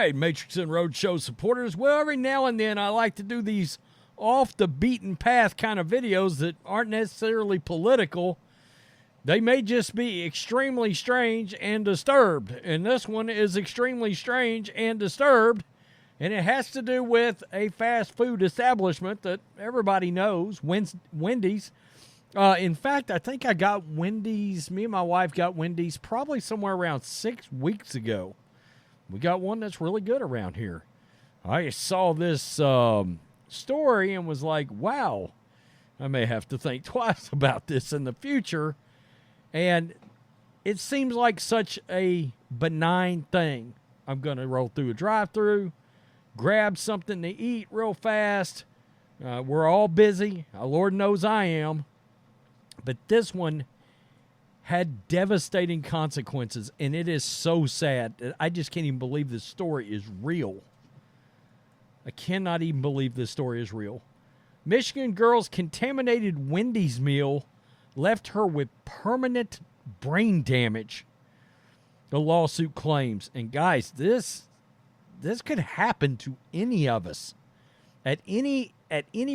right, Matrixx and Rhodes show supporters. Well, every now and then I like to do these off the beaten path kind of videos that aren't necessarily political. They may just be extremely strange and disturbed. And this one is extremely strange and disturbed. And it has to do with a fast food establishment that everybody knows, Wendy's. In fact, I think I got Wendy's, me and my wife got Wendy's probably somewhere around 6 weeks ago. We got one that's really good around here. I saw this story and was like, wow, I may have to think twice about this in the future. And it seems like such a benign thing. I'm going to roll through a drive-thru, grab something to eat real fast. We're all busy. Lord knows I am. But this one had devastating consequences, and it is so sad. I just can't even believe this story is real. I cannot even believe this story is real. Michigan girl's contaminated Wendy's meal left her with permanent brain damage, the lawsuit claims. And guys, this could happen to any of us at any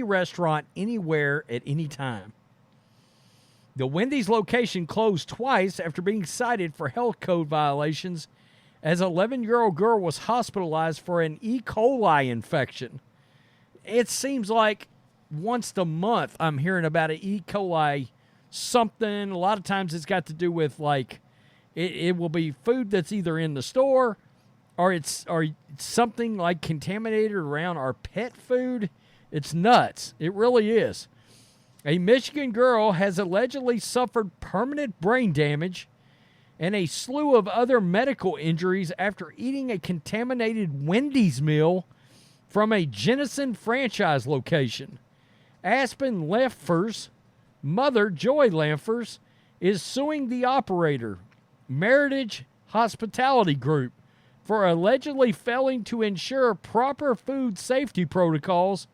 restaurant, anywhere, at any time. The Wendy's location closed twice after being cited for health code violations as an 11-year-old girl was hospitalized for an E. coli infection. It seems like once a month I'm hearing about an E. coli something. A lot of times it's got to do with, like, it will be food that's either in the store or it's something like contaminated around our pet food. It's nuts. It really is. A Michigan girl has allegedly suffered permanent brain damage and a slew of other medical injuries after eating a contaminated Wendy's meal from a Jenison franchise location. Aspen Lamfer's mother, Joy Lamfers, is suing the operator, Meritage Hospitality Group, for allegedly failing to ensure proper food safety protocols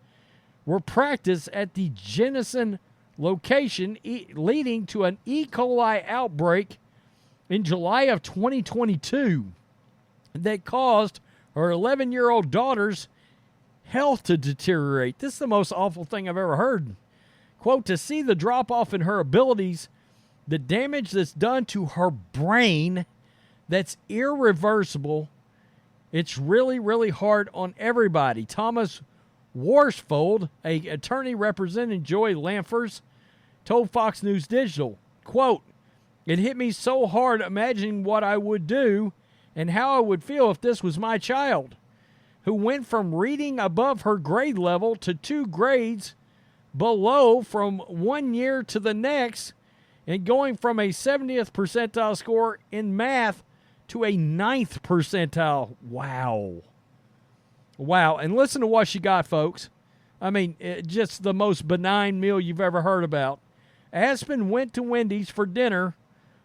were practiced at the Jenison location, leading to an E. coli outbreak in July of 2022 that caused her 11-year-old daughter's health to deteriorate. This is the most awful thing I've ever heard. Quote, to see the drop-off in her abilities, the damage that's done to her brain, that's irreversible. It's really, really hard on everybody. Thomas Worsfold, an attorney representing Joy Lamfers, told Fox News Digital, quote, it hit me so hard imagining what I would do and how I would feel if this was my child, who went from reading above her grade level to 2 grades below from 1 year to the next, and going from a 70th percentile score in math to a 9th percentile. Wow. Wow. And listen to what she got, folks. I mean, just the most benign meal you've ever heard about. Aspen went to Wendy's for dinner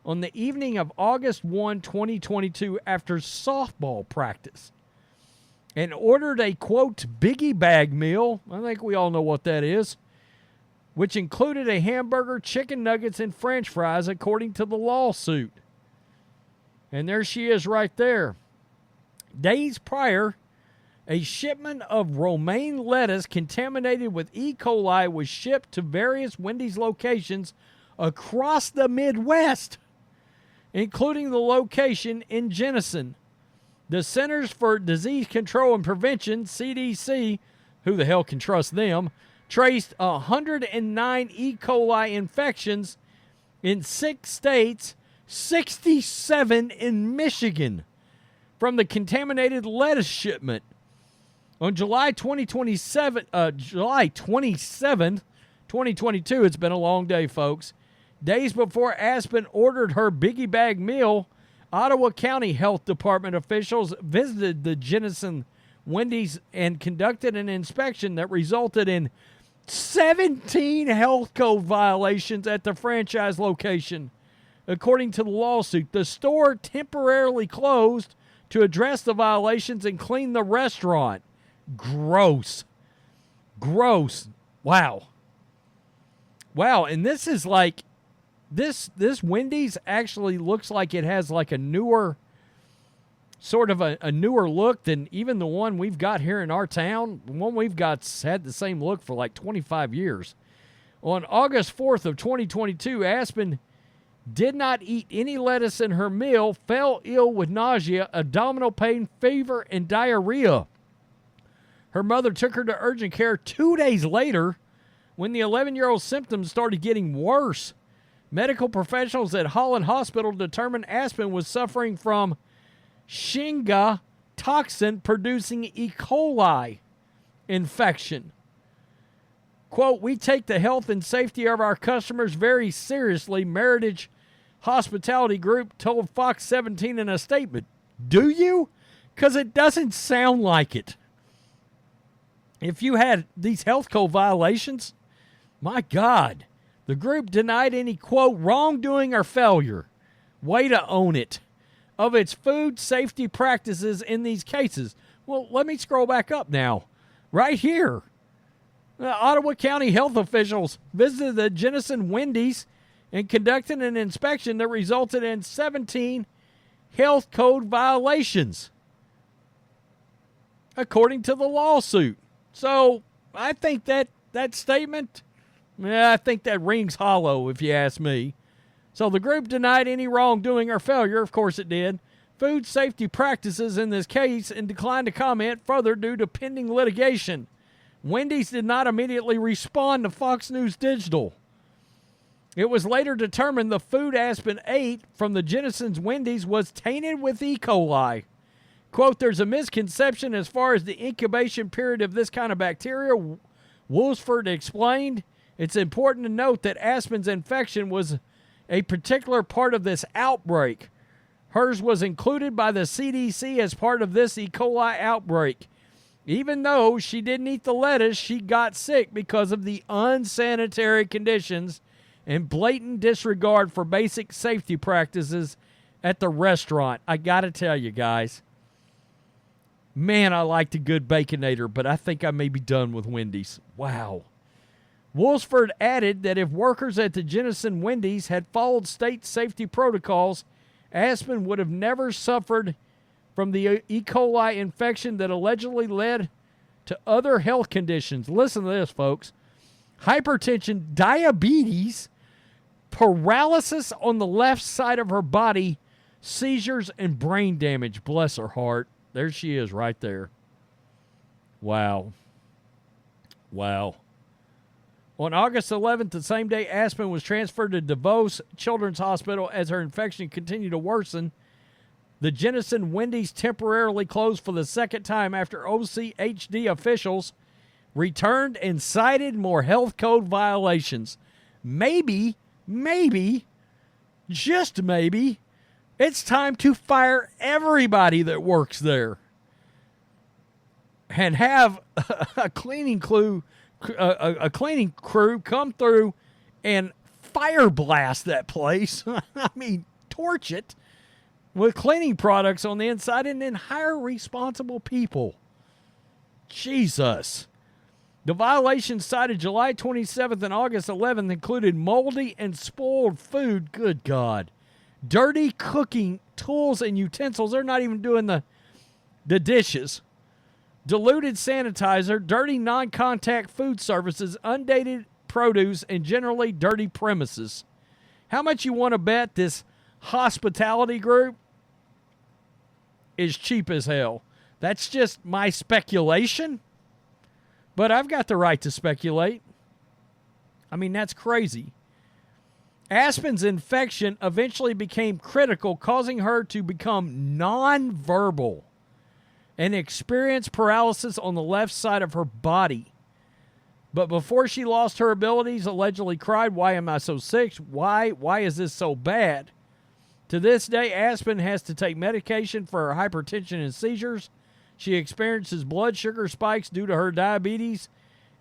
on the evening of August 1, 2022, after softball practice, and ordered a, quote, biggie bag meal. I think we all know what that is, which included a hamburger, chicken nuggets, and French fries, according to the lawsuit. And there she is right there. Days prior, a shipment of romaine lettuce contaminated with E. coli was shipped to various Wendy's locations across the Midwest, including the location in Jenison. The Centers for Disease Control and Prevention, CDC, who the hell can trust them, traced 109 E. coli infections in 6 states, 67 in Michigan, from the contaminated lettuce shipment. On July 27th, 2022, it's been a long day, folks. Days before Aspen ordered her biggie bag meal, Ottawa County Health Department officials visited the Jenison Wendy's and conducted an inspection that resulted in 17 health code violations at the franchise location. According to the lawsuit, the store temporarily closed to address the violations and clean the restaurant. Gross. Gross. Wow. Wow, and this is like, this Wendy's actually looks like it has like a newer sort of a newer look than even the one we've got here in our town. The one we've got's had the same look for like 25 years. On August 4th of 2022, Aspen did not eat any lettuce in her meal, fell ill with nausea, abdominal pain, fever, and diarrhea. Her mother took her to urgent care 2 days later when the 11-year-old's symptoms started getting worse. Medical professionals at Holland Hospital determined Aspen was suffering from Shigella toxin-producing E. coli infection. Quote, "We take the health and safety of our customers very seriously," Matrixx Hospitality Group told Fox 17 in a statement. Do you? Because it doesn't sound like it. If you had these health code violations, my God, the group denied any, quote, wrongdoing or failure, way to own it, of its food safety practices in these cases. Well, let me scroll back up now. Right here. Ottawa County health officials visited the Jenison Wendy's and conducted an inspection that resulted in 17 health code violations, according to the lawsuit. So I think that statement, I think that rings hollow, if you ask me. So the group denied any wrongdoing or failure. Of course it did. Food safety practices in this case and declined to comment further due to pending litigation. Wendy's did not immediately respond to Fox News Digital. It was later determined the food Aspen ate from the Jenison's Wendy's was tainted with E. coli. Quote, "There's a misconception as far as the incubation period of this kind of bacteria," Woolsford explained. "It's important to note that Aspen's infection was a particular part of this outbreak. Hers was included by the CDC as part of this E. coli outbreak. Even though she didn't eat the lettuce, she got sick because of the unsanitary conditions and blatant disregard for basic safety practices at the restaurant." I got to tell you guys, man, I liked a good Baconator, but I think I may be done with Wendy's. Wow. Woolsford added that if workers at the Jenison Wendy's had followed state safety protocols, Aspen would have never suffered from the E. coli infection that allegedly led to other health conditions. Listen to this, folks. Hypertension, diabetes, paralysis on the left side of her body, seizures, and brain damage. Bless her heart. There she is right there. Wow. Wow. On August 11th, the same day, Aspen was transferred to DeVos Children's Hospital as her infection continued to worsen. The Jenison Wendy's temporarily closed for the second time after OCHD officials returned and cited more health code violations. Maybe, just maybe, it's time to fire everybody that works there and have a cleaning crew come through and fire blast that place. I mean, torch it with cleaning products on the inside and then hire responsible people. Jesus. The violations cited July 27th and August 11th included moldy and spoiled food. Good God. Dirty cooking tools and utensils. They're not even doing the dishes. Diluted sanitizer, dirty non-contact food services, undated produce, and generally dirty premises. How much you want to bet this hospitality group is cheap as hell? That's just my speculation, but I've got the right to speculate. I mean, that's crazy. Aspen's infection eventually became critical, causing her to become nonverbal and experience paralysis on the left side of her body. But before she lost her abilities, allegedly cried, "Why am I so sick? Why is this so bad?" To this day, Aspen has to take medication for her hypertension and seizures. She experiences blood sugar spikes due to her diabetes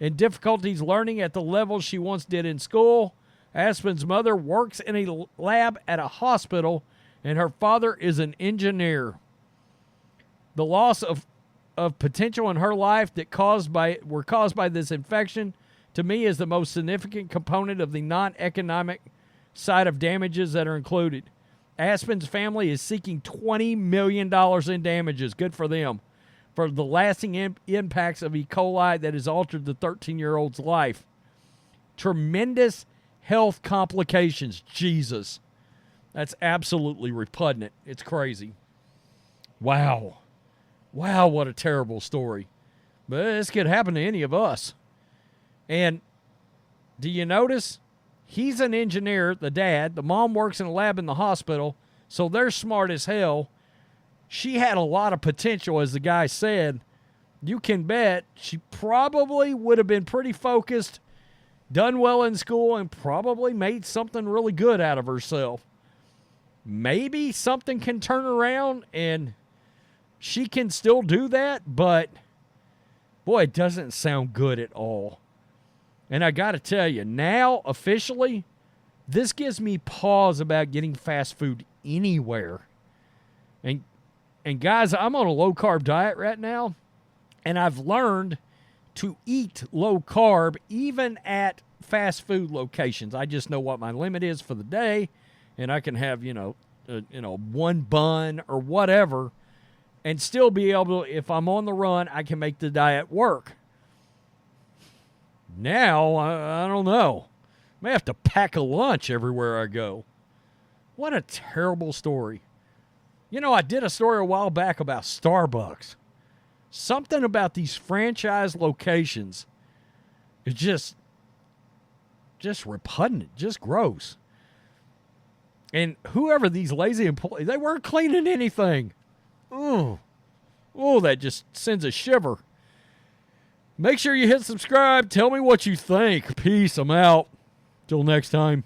and difficulties learning at the level she once did in school. Aspen's mother works in a lab at a hospital, and her father is an engineer. The loss of potential in her life that were caused by this infection, to me, is the most significant component of the non-economic side of damages that are included. Aspen's family is seeking $20 million in damages. Good for them. For the lasting impacts of E. coli that has altered the 13-year-old's life. Tremendous health complications. Jesus. That's absolutely repugnant. It's crazy. Wow. Wow, what a terrible story. But this could happen to any of us. And do you notice? He's an engineer, the dad. The mom works in a lab in the hospital, so they're smart as hell. She had a lot of potential, as the guy said. You can bet she probably would have been pretty focused, done well in school, and probably made something really good out of herself. Maybe something can turn around and she can still do that, but boy, it doesn't sound good at all. And I got to tell you, now officially, this gives me pause about getting fast food anywhere. And guys, I'm on a low-carb diet right now, and I've learned to eat low-carb even at fast food locations. I just know what my limit is for the day, and I can have, one bun or whatever, and still be able to, if I'm on the run, I can make the diet work. Now, I don't know. I may have to pack a lunch everywhere I go. What a terrible story. I did a story a while back about Starbucks. Something about these franchise locations is just repugnant, just gross. And whoever these lazy employees, they weren't cleaning anything. Oh, that just sends a shiver. Make sure you hit subscribe. Tell me what you think. Peace. I'm out. Till next time.